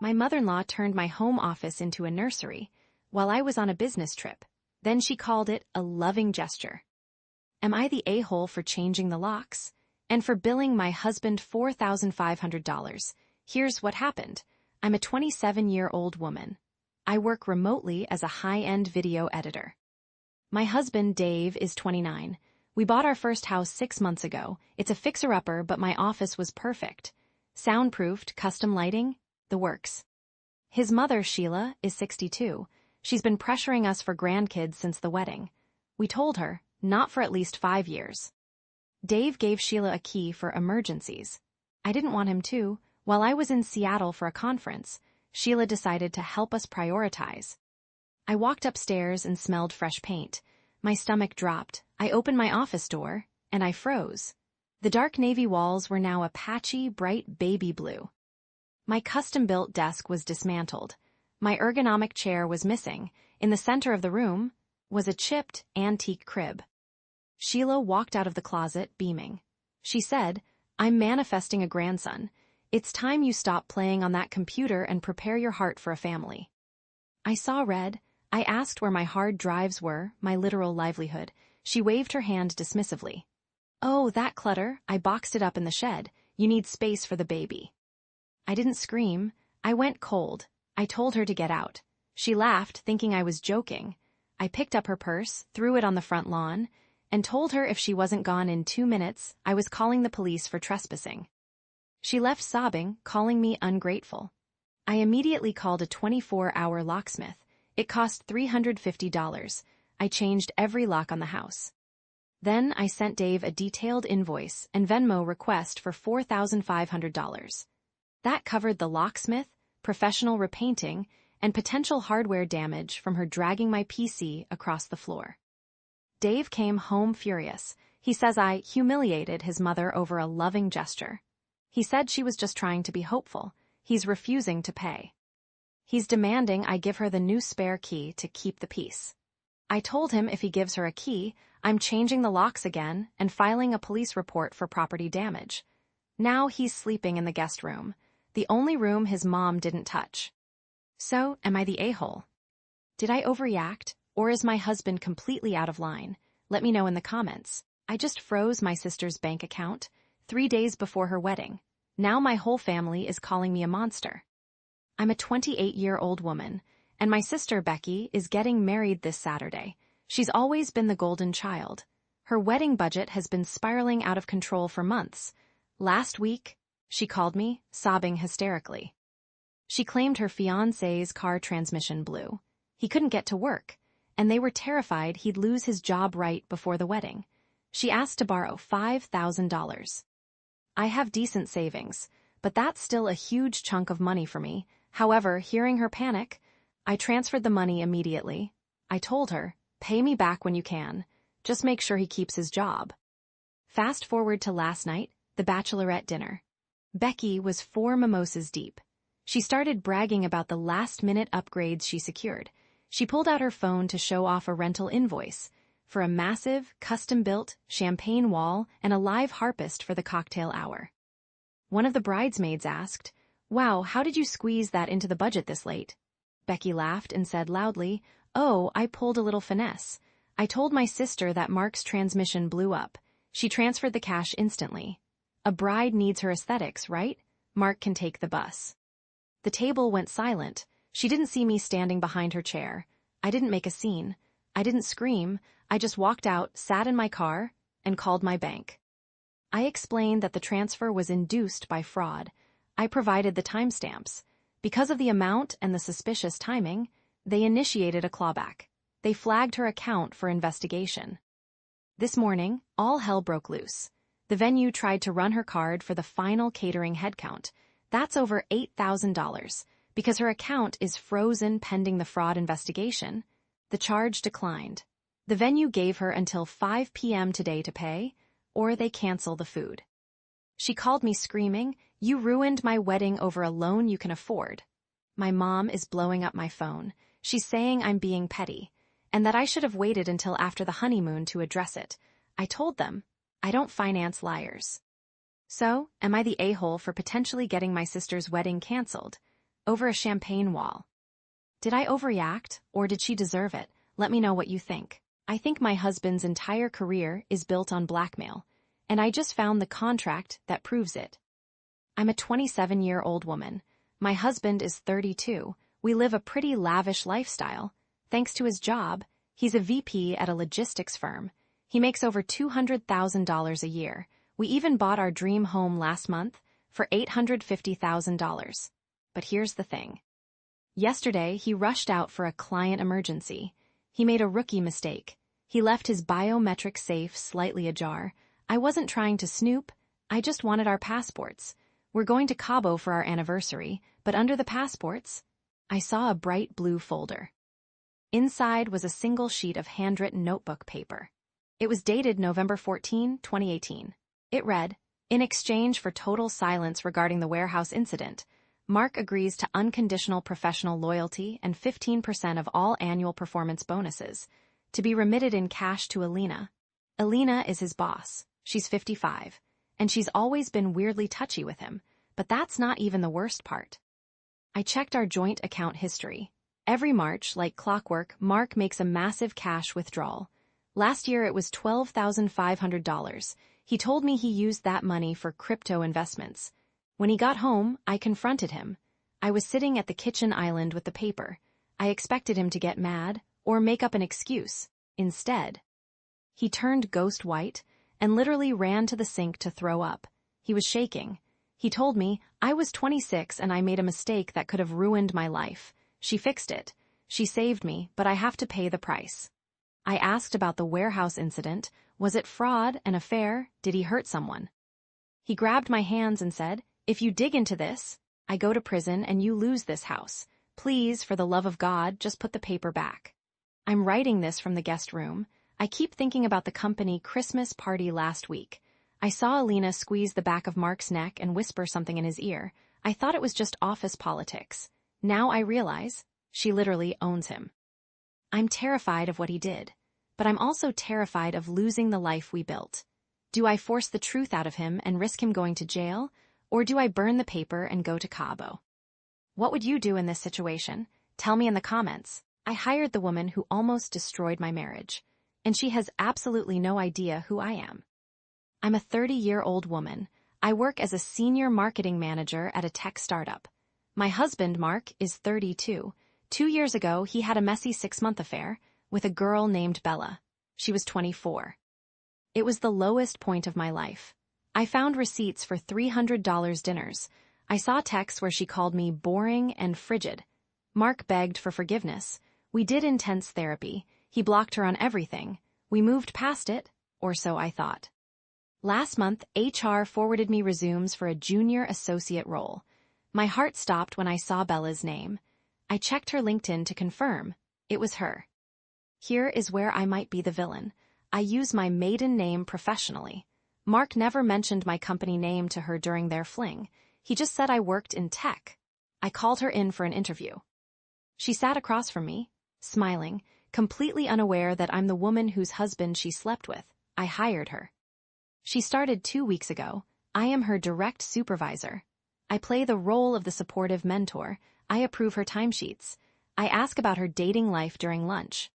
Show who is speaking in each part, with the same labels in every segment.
Speaker 1: My mother-in-law turned my home office into a nursery while I was on a business trip. Then she called it a loving gesture. Am I the a-hole for changing the locks? And for billing my husband $4,500? Here's what happened. I'm a 27-year-old woman. I work remotely as a high-end video editor. My husband, Dave, is 29. We bought our first house 6 months ago. It's a fixer-upper, but my office was perfect. Soundproofed, custom lighting, the works. His mother, Sheila, is 62. She's been pressuring us for grandkids since the wedding. We told her, not for at least 5 years. Dave gave Sheila a key for emergencies. I didn't want him to. While I was in Seattle for a conference, Sheila decided to help us prioritize. I walked upstairs and smelled fresh paint. My stomach dropped. I opened my office door, and I froze. The dark navy walls were now a patchy, bright baby blue. My custom-built desk was dismantled. My ergonomic chair was missing. In the center of the room was a chipped, antique crib. Sheila walked out of the closet, beaming. She said, "I'm manifesting a grandson. It's time you stop playing on that computer and prepare your heart for a family." I saw red. I asked where my hard drives were, my literal livelihood. She waved her hand dismissively. "Oh, that clutter, I boxed it up in the shed. You need space for the baby." I didn't scream. I went cold. I told her to get out. She laughed, thinking I was joking. I picked up her purse, threw it on the front lawn, and told her if she wasn't gone in 2 minutes, I was calling the police for trespassing. She left sobbing, calling me ungrateful. I immediately called a 24-hour locksmith. It cost $350. I changed every lock on the house. Then I sent Dave a detailed invoice and Venmo request for $4,500. That covered the locksmith, professional repainting, and potential hardware damage from her dragging my PC across the floor. Dave came home furious. He says I humiliated his mother over a loving gesture. He said she was just trying to be hopeful. He's refusing to pay. He's demanding I give her the new spare key to keep the peace. I told him if he gives her a key, I'm changing the locks again and filing a police report for property damage. Now he's sleeping in the guest room, the only room his mom didn't touch. So, am I the a-hole? Did I overreact, or is my husband completely out of line? Let me know in the comments. I just froze my sister's bank account 3 days before her wedding. Now my whole family is calling me a monster. I'm a 28-year-old woman, and my sister Becky is getting married this Saturday. She's always been the golden child. Her wedding budget has been spiraling out of control for months. Last week, she called me, sobbing hysterically. She claimed her fiancé's car transmission blew. He couldn't get to work, and they were terrified he'd lose his job right before the wedding. She asked to borrow $5,000. I have decent savings, but that's still a huge chunk of money for me. However, hearing her panic, I transferred the money immediately. I told her, pay me back when you can. Just make sure he keeps his job. Fast forward to last night, the bachelorette dinner. Becky was 4 mimosas deep. She started bragging about the last-minute upgrades she secured. She pulled out her phone to show off a rental invoice for a massive, custom-built champagne wall and a live harpist for the cocktail hour. One of the bridesmaids asked, "Wow, how did you squeeze that into the budget this late?" Becky laughed and said loudly, "Oh, I pulled a little finesse. I told my sister that Mark's transmission blew up. She transferred the cash instantly. A bride needs her aesthetics, right? Mark can take the bus." The table went silent. She didn't see me standing behind her chair. I didn't make a scene. I didn't scream. I just walked out, sat in my car, and called my bank. I explained that the transfer was induced by fraud. I provided the timestamps. Because of the amount and the suspicious timing, they initiated a clawback. They flagged her account for investigation. This morning, all hell broke loose. The venue tried to run her card for the final catering headcount. That's over $8,000. Because her account is frozen pending the fraud investigation, the charge declined. The venue gave her until 5 p.m. today to pay, or they cancel the food. She called me screaming, "You ruined my wedding over a loan you can afford." My mom is blowing up my phone. She's saying I'm being petty, and that I should have waited until after the honeymoon to address it. I told them, I don't finance liars. So, am I the a-hole for potentially getting my sister's wedding canceled? over a champagne wall. Did I overreact, or did she deserve it? Let me know what you think. I think my husband's entire career is built on blackmail, and I just found the contract that proves it. I'm a 27-year-old woman. My husband is 32. We live a pretty lavish lifestyle. Thanks to his job, he's a VP at a logistics firm. He makes over $200,000 a year. We even bought our dream home last month for $850,000. But here's the thing. Yesterday, he rushed out for a client emergency. He made a rookie mistake. He left his biometric safe slightly ajar. I wasn't trying to snoop. I just wanted our passports. We're going to Cabo for our anniversary, but under the passports, I saw a bright blue folder. Inside was a single sheet of handwritten notebook paper. It was dated November 14, 2018. It read, "In exchange for total silence regarding the warehouse incident, Mark agrees to unconditional professional loyalty and 15% of all annual performance bonuses, to be remitted in cash to Alina. Alina is his boss. She's 55, and she's always been weirdly touchy with him, but that's not even the worst part." I checked our joint account history. Every March, like clockwork, Mark makes a massive cash withdrawal. Last year it was $12,500. He told me he used that money for crypto investments. When he got home, I confronted him. I was sitting at the kitchen island with the paper. I expected him to get mad or make up an excuse. Instead, he turned ghost white and literally ran to the sink to throw up. He was shaking. He told me, "I was 26 and I made a mistake that could have ruined my life. She fixed it. She saved me, but I have to pay the price." I asked about the warehouse incident. Was it fraud, an affair? Did he hurt someone? He grabbed my hands and said, "If you dig into this, I go to prison and you lose this house. Please, for the love of God, just put the paper back." I'm writing this from the guest room. I keep thinking about the company Christmas party last week. I saw Alina squeeze the back of Mark's neck and whisper something in his ear. I thought it was just office politics. Now I realize she literally owns him. I'm terrified of what he did, but I'm also terrified of losing the life we built. Do I force the truth out of him and risk him going to jail, or do I burn the paper and go to Cabo? What would you do in this situation? Tell me in the comments. I hired the woman who almost destroyed my marriage, and she has absolutely no idea who I am. I'm a 30-year-old woman. I work as a senior marketing manager at a tech startup. My husband, Mark, is 32. 2 years ago, he had a messy 6-month affair with a girl named Bella. She was 24. It was the lowest point of my life. I found receipts for $300 dinners. I saw texts where she called me boring and frigid. Mark begged for forgiveness. We did intense therapy. He blocked her on everything. We moved past it, or so I thought. Last month, HR forwarded me resumes for a junior associate role. My heart stopped when I saw Bella's name. I checked her LinkedIn to confirm. It was her. Here is where I might be the villain. I use my maiden name professionally. Mark never mentioned my company name to her during their fling. He just said I worked in tech. I called her in for an interview. She sat across from me, smiling, completely unaware that I'm the woman whose husband she slept with. I hired her. She started 2 weeks ago. I am her direct supervisor. I play the role of the supportive mentor. I approve her timesheets. I ask about her dating life during lunch.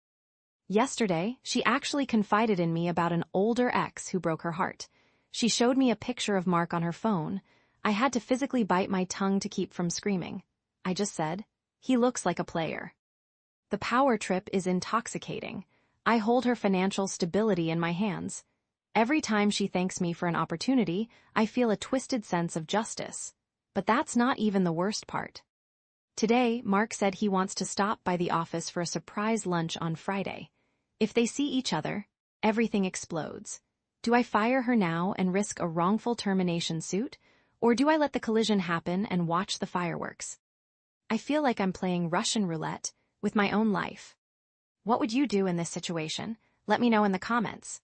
Speaker 1: Yesterday, she actually confided in me about an older ex who broke her heart. She showed me a picture of Mark on her phone. I had to physically bite my tongue to keep from screaming. I just said, "He looks like a player." The power trip is intoxicating. I hold her financial stability in my hands. Every time she thanks me for an opportunity, I feel a twisted sense of justice. But that's not even the worst part. Today, Mark said he wants to stop by the office for a surprise lunch on Friday. If they see each other, everything explodes. Do I fire her now and risk a wrongful termination suit, or do I let the collision happen and watch the fireworks? I feel like I'm playing Russian roulette with my own life. What would you do in this situation? Let me know in the comments.